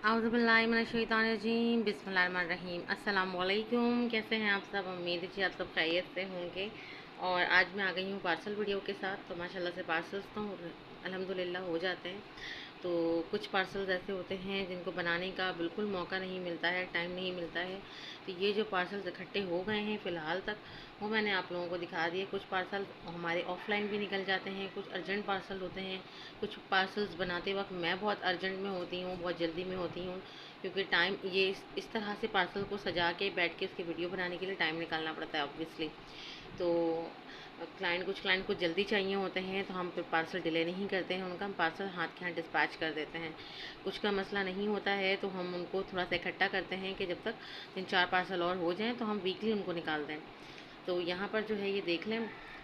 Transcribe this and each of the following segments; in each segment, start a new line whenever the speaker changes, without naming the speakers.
औज़ुबिल्लाहिमिनश्शैतानिर्रजीम बिस्मिल्लाहिर्रहमानिर्रहीम। अस्सलाम वालेकुम। कैसे हैं आप सब? उम्मीद है कि आप सब खैरियत से होंगे। और आज मैं आ गई हूँ पार्सल वीडियो के साथ। तो माशाल्लाह से पार्सल्स तो अल्हम्दुलिल्लाह हो जाते हैं। तो कुछ पार्सल्स ऐसे होते हैं जिनको बनाने का बिल्कुल मौका नहीं मिलता है, टाइम नहीं मिलता है। तो ये जो पार्सल्स इकट्ठे हो गए हैं फ़िलहाल तक, वो मैंने आप लोगों को दिखा दिए। कुछ पार्सल हमारे ऑफ़लाइन भी निकल जाते हैं, कुछ अर्जेंट पार्सल होते हैं। कुछ पार्सल्स बनाते वक्त मैं बहुत अर्जेंट में होती हूँ, बहुत जल्दी में होती हूँ, क्योंकि टाइम ये इस तरह से पार्सल को सजा के बैठ के उसकी वीडियो बनाने के लिए टाइम निकालना पड़ता है ऑब्वियसली। तो कुछ क्लाइंट को जल्दी चाहिए होते हैं, तो हम फिर पार्सल डिले नहीं करते हैं उनका, हम पार्सल हाथ के हाथ डिस्पैच कर देते हैं। कुछ का मसला नहीं होता है तो हम उनको थोड़ा सा इकट्ठा करते हैं कि जब तक 3-4 पार्सल और हो जाएँ तो हम वीकली उनको निकाल दें। तो यहाँ पर जो है ये देख लें,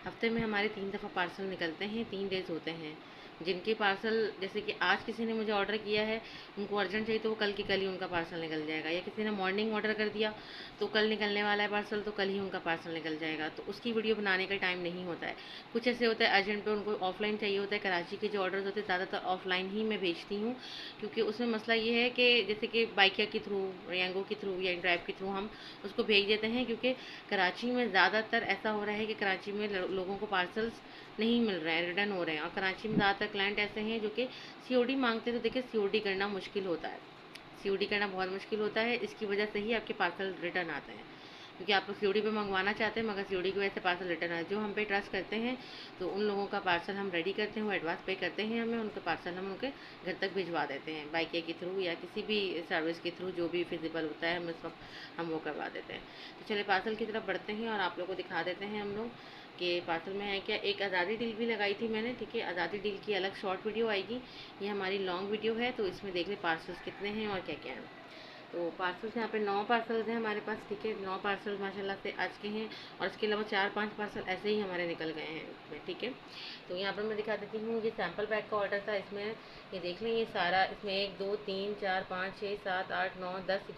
हफ्ते में हमारे 3 दफ़ा पार्सल निकलते हैं, 3 डेज़ होते हैं। जिनके पार्सल, जैसे कि आज किसी ने मुझे ऑर्डर किया है, उनको अर्जेंट चाहिए तो वो कल की कल ही उनका पार्सल निकल जाएगा, या किसी ने मॉर्निंग ऑर्डर कर दिया तो कल निकलने वाला है पार्सल, तो कल ही उनका पार्सल निकल जाएगा। तो उसकी वीडियो बनाने का टाइम नहीं होता है। कुछ ऐसे होता है अर्जेंट पे, उनको ऑफलाइन चाहिए होता है। कराची के जो ऑर्डर्स होते हैं ज़्यादातर ऑफलाइन ही मैं भेजती हूँ, क्योंकि उसमें मसला ये है कि जैसे कि बाइकिया के थ्रू, रैंगो के थ्रू या ड्राइव के थ्रू हम उसको भेज देते हैं, क्योंकि कराची में ज़्यादातर ऐसा हो रहा है कि कराची में लोगों को पार्सल्स नहीं मिल रहे हैं, रिटर्न हो रहे हैं। और कराची में ज़्यादातर क्लाइंट ऐसे हैं जो कि सीओडी मांगते हैं। तो देखिए सीओडी करना मुश्किल होता है, सीओडी करना बहुत मुश्किल होता है। इसकी वजह से ही आपके पार्सल रिटर्न आते हैं, क्योंकि आप लोग सीओडी पे मंगवाना चाहते हैं मगर सीओडी की वजह से पार्सल रिटर्न आए। जो हम पे ट्रस्ट करते हैं तो उन लोगों का पार्सल हम रेडी करते हैं, वो एडवांस पे करते हैं हमें, उनका पार्सल हम उनके घर तक भिजवा देते हैं बाइकिया के थ्रू या किसी भी सर्विस के थ्रू, जो भी फिजिबल होता है हम उस वक्त हम वो करवा देते हैं। तो चलिए पार्सल की तरफ बढ़ते हैं और आप लोग को दिखा देते हैं हम लोग कि पार्सल में है क्या। एक आज़ादी डील भी लगाई थी मैंने, ठीक है। आज़ादी डील की अलग शॉर्ट वीडियो आएगी, ये हमारी लॉन्ग वीडियो है। तो इसमें देख ले पार्सल्स कितने हैं और क्या क्या है। तो पार्सल्स यहाँ पे 9 पार्सल्स हैं हमारे पास, ठीक है। 9 पार्सल माशाल्लाह से आज के हैं, और इसके अलावा 4-5 पार्सल ऐसे ही हमारे निकल गए हैं इसमें, ठीक है। तो यहाँ पर मैं दिखा देती हूँ, ये सैम्पल बैग का ऑर्डर था। इसमें ये देख लें, ये सारा इसमें 1 2 3 4 5 6 7 8 9 10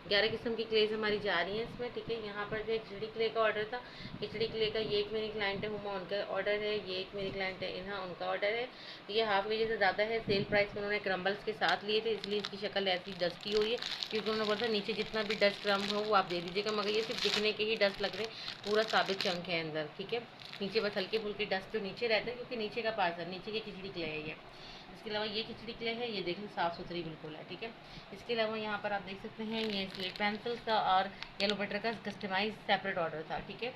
11 किस्म की क्लेज हमारी जा रही हैं इसमें, ठीक है। यहाँ पर जो एक खिचड़ी क्ले का ऑर्डर था, खिचड़ी क्ले का ये एक मेरी क्लाइंट है हुमा, उनका ऑर्डर है। ये एक मेरी क्लाइंट है इन्हा, उनका ऑर्डर है। ये हाफ के जी से ज़्यादा है। सेल प्राइस में उन्होंने क्रम्बल्स के साथ लिए थे, इसलिए इसकी शक्ल ऐसी डस्टी हो रही है, क्योंकि उन्होंने बोला था नीचे जितना भी डस्ट क्रम्ब हो वो आप दे दीजिएगा, मगर ये सिर्फ दिखने के ही डस्ट लग रहे हैं, पूरा साबित चंक है अंदर, ठीक है। नीचे बस हल्के फुल्के डस्ट जो नीचे रहते हैं, क्योंकि नीचे का पार्सल, नीचे की खिचड़ी क्ले है ये। इसके अलावा ये खिचड़ी क्ले है, ये देख लो साफ़ सुथरी बिल्कुल है, ठीक है। इसके अलावा यहाँ पर आप देख सकते हैं ये स्लेट पेंसिल का और येलो बटर का कस्टमाइज सेपरेट ऑर्डर था, ठीक है।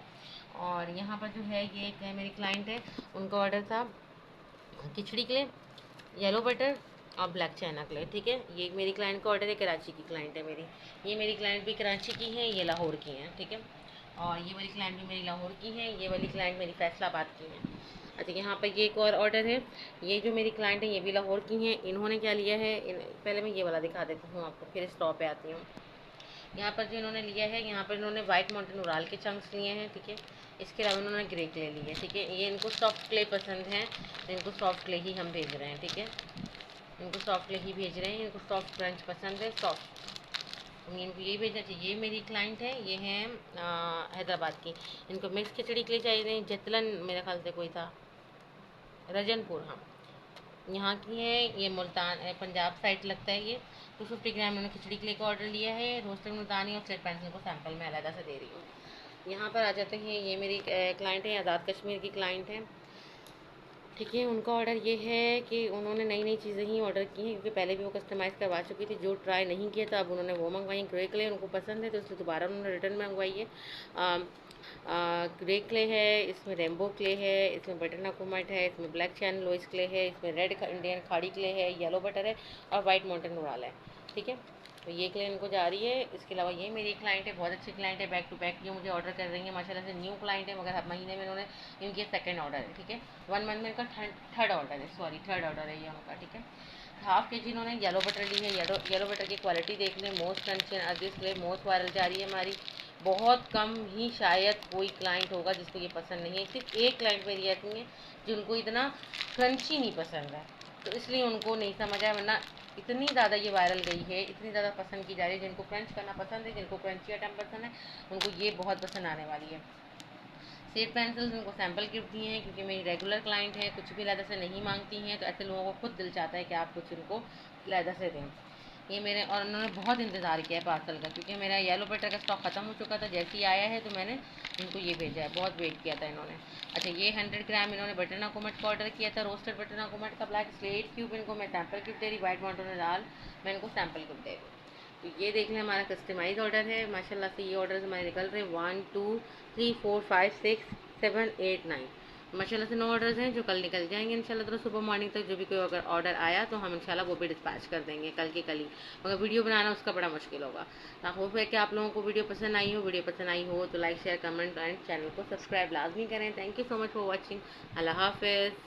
और यहाँ पर जो है ये एक मेरी क्लाइंट है, उनका ऑर्डर था खिचड़ी क्ले, येलो बटर और ब्लैक चाइना क्ले, ठीक है। ये मेरी क्लाइंट का ऑर्डर है, कराची की क्लाइंट है मेरी। ये मेरी क्लाइंट भी कराची की है, ये लाहौर की हैं, ठीक है। और ये वाली क्लाइंट भी मेरी लाहौर की है, ये वाली क्लाइंट मेरी फैसलाबाद की है। अच्छा, यहाँ पर ये एक और ऑर्डर है। ये जो मेरी क्लाइंट है ये भी लाहौर की हैं। इन्होंने क्या लिया है, पहले मैं ये वाला दिखा देती हूँ आपको, फिर स्टॉप पे आती हूँ। यहाँ पर जो इन्होंने लिया है, यहाँ पर इन्होंने वाइट माउंटेन उराल के चंक्स लिए हैं, ठीक है। इसके अलावा इन्होंने ग्रे क्ले लिए है, ठीक है। ये इनको सॉफ्ट क्ले पसंद है, तो इनको सॉफ्ट क्ले ही हम भेज रहे हैं, ठीक है। इनको सॉफ्ट क्ले ही भेज रहे हैं, इनको सॉफ्ट क्रंच पसंद है, सॉफ्ट, इनको यही भेजना चाहिए। ये मेरी क्लाइंट है, ये हैं हैदराबाद की। इनको मिक्स खिचड़ी के लिए चाहिए, जतलन मेरे ख्याल से कोई था, रजनपुर, हाँ, यहाँ की है। ये मुल्तान पंजाब साइड लगता है ये। 250 ग्राम मैंने खिचड़ी के लिए का ऑर्डर लिया है। रोस्टेड मुल्तानी और स्लेट पेंसिल को सैंपल में अलग से दे रही हूँ। यहाँ पर आ जाते हैं, ये मेरी क्लाइंट है, आज़ाद कश्मीर की क्लाइंट है, ठीक है। उनका ऑर्डर ये है कि उन्होंने नई नई चीज़ें ही ऑर्डर की हैं, क्योंकि पहले भी वो कस्टमाइज़ करवा चुकी थी। जो ट्राई नहीं किया था अब उन्होंने वो मंगवाई। ग्रे क्ले उनको पसंद है, तो इसलिए दोबारा उन्होंने रिटर्न मंगवाई है। ग्रे क्ले है, इसमें रेम्बो क्ले है, इसमें बटर नाकुमाइट है, इसमें ब्लैक चैन लोइस क्ले है, इसमें रेड इंडियन खाड़ी क्ले है, येलो बटर है और वाइट माउंटेन उड़ाल है, ठीक है। तो ये क्ले इनको जा रही है। इसके अलावा ये मेरी क्लाइंट है, बहुत अच्छी क्लाइंट है, बैक टू बैक ये मुझे ऑर्डर कर रही है माशाल्लाह से। न्यू क्लाइंट है, मगर हर महीने में इन्होंने, इनकी सेकंड ऑर्डर है, ठीक है। 1 मंथ में इनका थर्ड ऑर्डर है, सॉरी थर्ड ऑर्डर है ये उनका, ठीक है। हाफ के जी इन्होंने येलो बटर ली है। येलो बटर की क्वालिटी देख लें, most crunchy and urges clay most viral जा रही है हमारी। बहुत कम ही शायद कोई क्लाइंट होगा जिसको ये पसंद नहीं है। सिर्फ एक क्लाइंट मेरी ऐसी है जिनको इतना क्रंची नहीं पसंद है, तो इसलिए उनको नहीं समझ आया, वरना इतनी ज़्यादा ये वायरल गई है, इतनी ज़्यादा पसंद की जा रही है। जिनको क्रंच करना पसंद है, जिनको क्रंची आइटम पसंद है, उनको ये बहुत पसंद आने वाली है। सेट पेंसिल्स उनको सैम्पल गिफ्ट दिए हैं, क्योंकि मेरी रेगुलर क्लाइंट है, कुछ भी लैदा से नहीं मांगती हैं, तो ऐसे लोगों को खुद दिल चाहता है कि आप कुछ उनको लैदा से दें। ये मेरे, और उन्होंने बहुत इंतज़ार किया है पार्सल का, क्योंकि मेरा येलो बटर का स्टॉक ख़त्म हो चुका था। जैसे ही आया है तो मैंने इनको ये भेजा है, बहुत वेट किया था इन्होंने। अच्छा, ये 100 ग्राम इन्होंने बटर नाकुमट का ऑर्डर किया था, रोस्टेड बटर नाकुमट का ब्लैक स्लेट क्यूब। इनको मैं सैम्पल क्यूब दे रही, वाइट मोटोने दाल मैं इनको सैम्पल क्यूब दे रही। तो ये देख लें, हमारा कस्टमाइज ऑर्डर है। माशाल्लाह से ये ऑर्डर हमारे निकल रहे 1 2 3 4 5 6 7 8 9, माशाल्लाह से 9 ऑर्डर्स हैं जो कल निकल जाएंगे इंशाल्लाह। तो सुबह मॉर्निंग तक जो भी कोई अगर ऑर्डर आया तो हम इंशाल्लाह वो भी डिस्पैच कर देंगे कल के कल ही। मगर वीडियो बनाना उसका बड़ा मुश्किल होगा। तो होप है कि आप लोगों को वीडियो पसंद आई हो। वीडियो पसंद आई हो तो like share comment and channel को सब्सक्राइब लाजमी करें। Thank you so much for watching. अल्लाह हाफिज़।